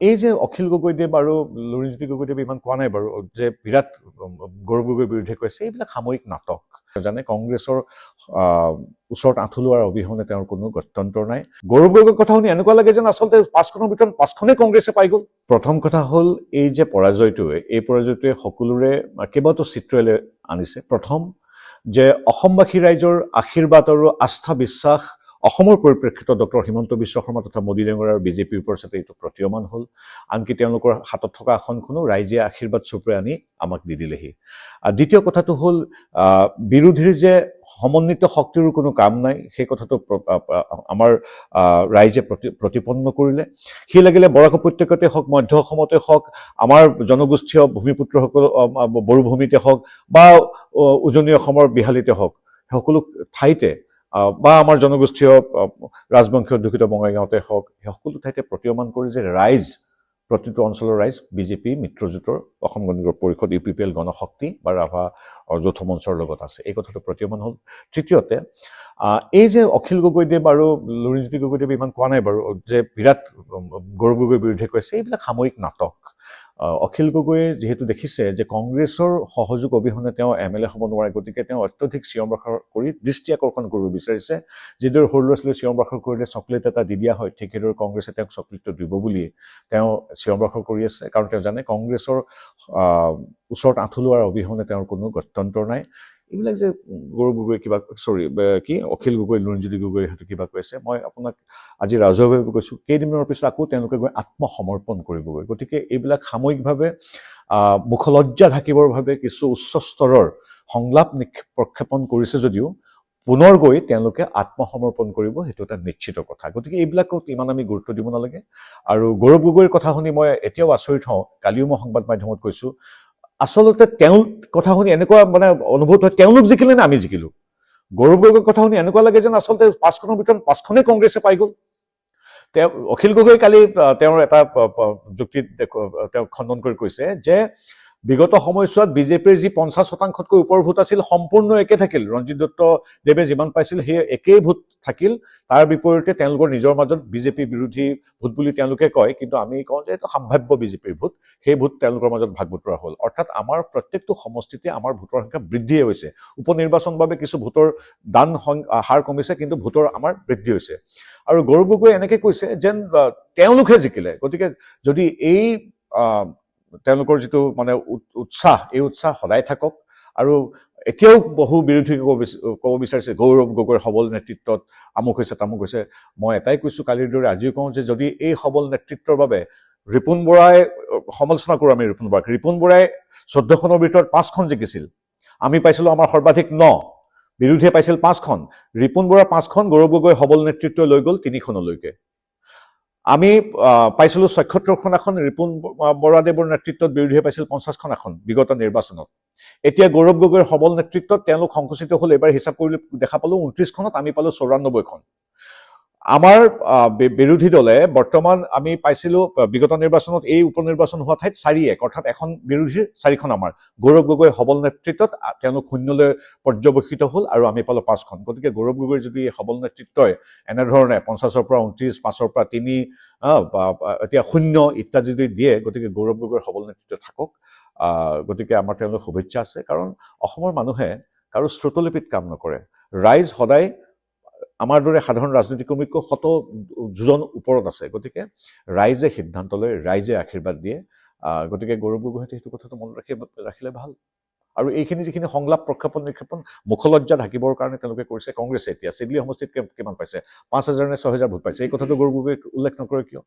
এই যে অখিল গগৈদেৱ আৰু লুৰিণজ্যোতি গগৈদেৱে ইমান কোৱা নাই বাৰু যে বিৰাট গৌৰৱ গগৈৰ বিৰুদ্ধে কৈছে, এইবিলাক সাময়িক নাটক। জানে কংগ্ৰেছৰ ওচৰত আঁঠু লোৱাৰ অবিহনে তেওঁৰ কোনো গত্যন্তৰ নাই। গৌৰৱ গগৈৰ কথা শুনি এনেকুৱা লাগে যেন আচলতে 5খনৰ ভিতৰত 5খনেই কংগ্ৰেছে পাই গ'ল। প্ৰথম কথা হ'ল এই যে পৰাজয়টোৱে সকলোৰে কেইবাটাও চিত্ৰলে আনিছে। প্ৰথম যে অসমবাসী ৰাইজৰ আশীৰ্বাদ আৰু আস্থা বিশ্বাস অসমৰ পৰিপ্ৰেক্ষিতত ডক্টৰ হিমন্ত বিশ্ব শৰ্মা তথা মোদী ডাঙৰ আৰু বিজেপিৰ ওপৰত যাতে এইটো প্ৰতীয়মান হ'ল। আনকি তেওঁলোকৰ হাতত থকা আসনখনো ৰাইজে আশীৰ্বাদ স্বৰূপে আনি আমাক দি দিলেহি। দ্বিতীয় কথাটো হ'ল বিৰোধীৰ যে সমন্বিত শক্তিৰ কোনো কাম নাই, সেই কথাটো আমাৰ ৰাইজে প্ৰতিপন্ন কৰিলে। সি লাগিলে বৰাক উপত্যকাতে হওক, মধ্য অসমতে হওক, আমাৰ জনগোষ্ঠীয় ভূমিপুত্ৰসকল বড়ো ভূমিতে হওক বা উজনি অসমৰ বিহালীতে হওক, সকলো ঠাইতে বা আমাৰ জনগোষ্ঠীয় ৰাজবংশী অধ্যুষিত বঙাইগাঁৱতে হওক, সকলো ঠাইতে প্ৰতীয়মান কৰি যে ৰাইজ, প্ৰতিটো অঞ্চলৰ ৰাইজ বিজেপি মিত্ৰজোঁটৰ অসম গণ পৰিষদ UPPL গণশক্তি বা ৰাভা যৌথ মঞ্চৰ লগত আছে, এই কথাটো প্ৰতীয়মান হ'ল। তৃতীয়তে এই যে অখিল গগৈদেৱ আৰু লুৰিণজ্যোতি গগৈদেৱে ইমান কোৱা নাই বাৰু যে বিৰাট গৌৰৱ গগৈৰ বিৰুদ্ধে কৈছে, এইবিলাক সাময়িক নাটক। অখিল গগৈয়ে যিহেতু দেখিছে যে কংগ্ৰেছৰ সহযোগ অবিহনে তেওঁ MLA হ'ব নোৱাৰে, গতিকে তেওঁ অত্যধিক চিঞৰ বাখৰ কৰি দৃষ্টি আকৰ্ষণ কৰিব বিচাৰিছে। যিদৰে সৰু ল'ৰা ছোৱালীয়ে চিঞৰ বাখৰ কৰিলে চকলেট এটা দি দিয়া হয়, ঠিক সেইদৰে কংগ্ৰেছে তেওঁক চকলেটটো দিব বুলি তেওঁ চিঞৰ বাখৰ কৰি আছে। কাৰণ তেওঁ জানে কংগ্ৰেছৰ ওচৰত আঁঠু লোৱাৰ অবিহনে তেওঁৰ কোনো গত্যন্তৰ নাই। এইবিলাক যে গৌৰৱ গগৈ কিবা অখিল গগৈ লুৰিণজ্যোতি গগৈ হয়তো কিবা কৈছে, মই আপোনাক আজি ৰাজহুৱাভাৱে কৈছোঁ, কেইদিনমানৰ পিছত আকৌ তেওঁলোকে গৈ আত্মসমৰ্পণ কৰিবগৈ। গতিকে এইবিলাক সাময়িকভাৱে মুখলজ্জা ঢাকিবৰ বাবে কিছু উচ্চ স্তৰৰ সংলাপ প্ৰক্ষেপণ কৰিছে যদিও পুনৰ গৈ তেওঁলোকে আত্মসমৰ্পণ কৰিব, সেইটো এটা নিশ্চিত কথা। গতিকে এইবিলাকত ইমান আমি গুৰুত্ব দিব নালাগে। আৰু গৌৰৱ গগৈৰ কথা শুনি মই এতিয়াও আচৰিত হওঁ, কালিও মই সংবাদ মাধ্যমত কৈছোঁ, আচলতে তেওঁৰ কথা শুনি এনেকুৱা অনুভৱ হয় তেওঁলোক জিকিলে নে আমি জিকিলো। গৌৰৱ গগৈৰ কথা শুনি এনেকুৱা লাগে যেন আচলতে 5খনৰ ভিতৰত 5খনেই কংগ্ৰেছে পাই গ'ল। অখিল গগৈ কালি তেওঁৰ এটা যুক্তিত তেওঁ খণ্ডন কৰি কৈছে যে বিগত সময়ছোৱাত বিজেপিৰ যি 50%তকৈ ওপৰ ভোট আছিল সম্পূৰ্ণ একে থাকিল, ৰঞ্জিত দত্ত দেৱে যিমান পাইছিল সেই একেই ভোট থাকিল। তাৰ বিপৰীতে তেওঁলোকৰ নিজৰ মাজত বিজেপি বিৰোধী ভোট বুলি তেওঁলোকে কয়, কিন্তু আমি কওঁ যে এইটো সাম্ভাব্য বিজেপিৰ ভোট, সেই ভোট তেওঁলোকৰ মাজত ভাগ বতৰা হ'ল। অৰ্থাৎ আমাৰ প্ৰত্যেকটো সমষ্টিতে আমাৰ ভোটৰ সংখ্যা বৃদ্ধিয়ে হৈছে। উপনিৰ্বাচনৰ বাবে কিছু ভোটৰ হাৰ কমিছে, কিন্তু ভোটৰ আমাৰ বৃদ্ধি হৈছে। আৰু গৌৰৱ গগৈয়ে এনেকে কৈছে যেন তেওঁলোকহে জিকিলে। গতিকে যদি এই তেওঁলোকৰ যিটো উৎসাহ, এই উৎসাহ সদায় থাকক। আৰু এতিয়াও বহু বিৰোধীকে ক'ব বিচাৰিছে গৌৰৱ গগৈৰ সবল নেতৃত্বত আমুক হৈছে তামুক হৈছে। মই এটাই কৈছোঁ, কালিৰ দৰে আজিও কওঁ যে যদি এই সবল নেতৃত্বৰ বাবে ৰিপুণ বৰাই সমালোচনা কৰোঁ, আমি ৰিপুণ বৰাই 14খনৰ ভিতৰত 5খন জিকিছিল, আমি পাইছিলোঁ আমাৰ সৰ্বাধিক 9, বিৰোধীয়ে পাইছিল 5খন। ৰিপুণ বৰা 5খন, গৌৰৱ গগৈ সবল নেতৃত্বই লৈ গ'ল 3খনলৈকে। আমি পাইছিলোঁ 76খন আসন, ৰিপুণ বৰাদেৱৰ নেতৃত্বত বিৰোধীয়ে পাইছিল 50খন আসন বিগত নিৰ্বাচনত। এতিয়া গৌৰৱ গগৈৰ সবল নেতৃত্বত তেওঁলোক সংকুচিত হ'ল। এইবাৰ হিচাপ কৰিলে দেখা পালোঁ 29খনত, আমি পালোঁ 94খন। আমাৰ বিৰোধী দলে বৰ্তমান আমি পাইছিলোঁ বিগত নিৰ্বাচনত এই উপ নিৰ্বাচন হোৱা ঠাইত 4-1, অৰ্থাৎ এখন বিৰোধীৰ 4খন আমাৰ। গৌৰৱ গগৈ সবল নেতৃত্বত তেওঁলোক শূন্যলৈ পৰ্যবেক্ষিত হ'ল আৰু আমি পালোঁ 5খন। গতিকে গৌৰৱ গগৈৰ যদি সবল নেতৃত্বই এনেধৰণে 50ৰ পৰা 29, 5ৰ পৰা 3, এতিয়া 0 ইত্যাদি যদি দিয়ে, গতিকে গৌৰৱ গগৈৰ সবল নেতৃত্ব থাকক। গতিকে আমাৰ তেওঁলোক শুভেচ্ছা আছে। কাৰণ অসমৰ মানুহে কাৰো শ্ৰুতলিপিত কাম নকৰে। ৰাইজ সদায় আমাৰ দৰে সাধাৰণ ৰাজনৈতিক কৰ্মীতকৈ 100 যোজন ওপৰত আছে। গতিকে ৰাইজে সিদ্ধান্ত লয়, ৰাইজে আশীৰ্বাদ দিয়ে। গতিকে গৌৰৱ গগৈহঁতে সেইটো কথাটো মনত ৰাখিলে ভাল। আৰু এইখিনি যিখিনি সংলাপ প্ৰক্ষেপণ মুখলজ্জা ঢাকিবৰ কাৰণে তেওঁলোকে কৰিছে। কংগ্ৰেছে এতিয়া চিডলি সমষ্টিত কিমান পাইছে? 5,000 নে 6,000 ভোট পাইছে। এই কথাটো গৌৰৱ গগৈয়ে উল্লেখ নকৰে কিয়?